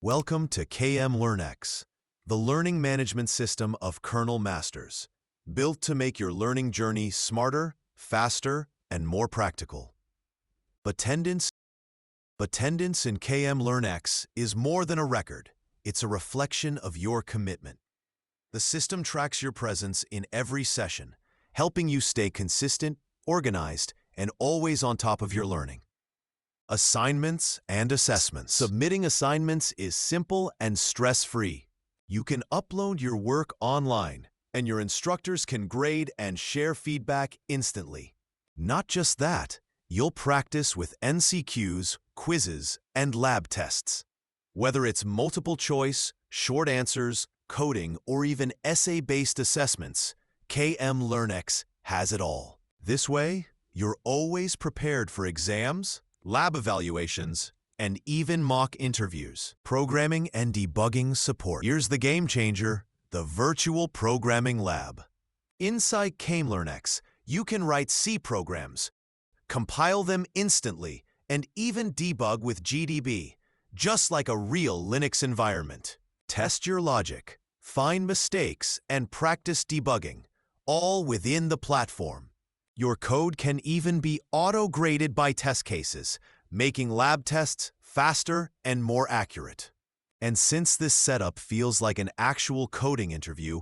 Welcome to KMLearnX, the learning management system of Kernel Masters, built to make your learning journey smarter, faster, and more practical. Attendance in KMLearnX is more than a record. It's a reflection of your commitment. The system tracks your presence in every session, helping you stay consistent, organized, and always on top of your learning. Assignments and assessments. Submitting assignments is simple and stress-free. You can upload your work online, and your instructors can grade and share feedback instantly. Not just that, you'll practice with MCQs, quizzes, and lab tests. Whether it's multiple choice, short answers, coding, or even essay-based assessments, KMLearnX has it all. This way, you're always prepared for exams, lab evaluations, and even mock interviews. Programming and debugging support. Here's the game changer, the Virtual Programming Lab. Inside KMLearnX, you can write C programs, compile them instantly, and even debug with GDB, just like a real Linux environment. Test your logic, find mistakes, and practice debugging, all within the platform. Your code can even be auto-graded by test cases, making lab tests faster and more accurate. And since this setup feels like an actual coding interview,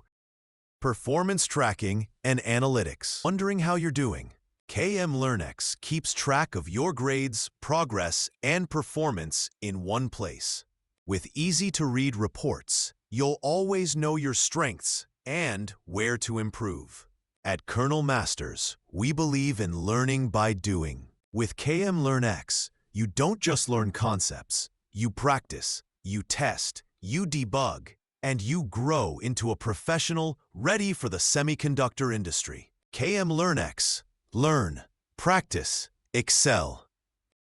performance tracking and analytics. Wondering how you're doing? KMLearnX keeps track of your grades, progress, and performance in one place. With easy-to-read reports, you'll always know your strengths and where to improve. At Kernel Masters, we believe in learning by doing. With KMLearnX, you don't just learn concepts. You practice, you test, you debug, and you grow into a professional ready for the semiconductor industry. KMLearnX. Learn, practice, excel.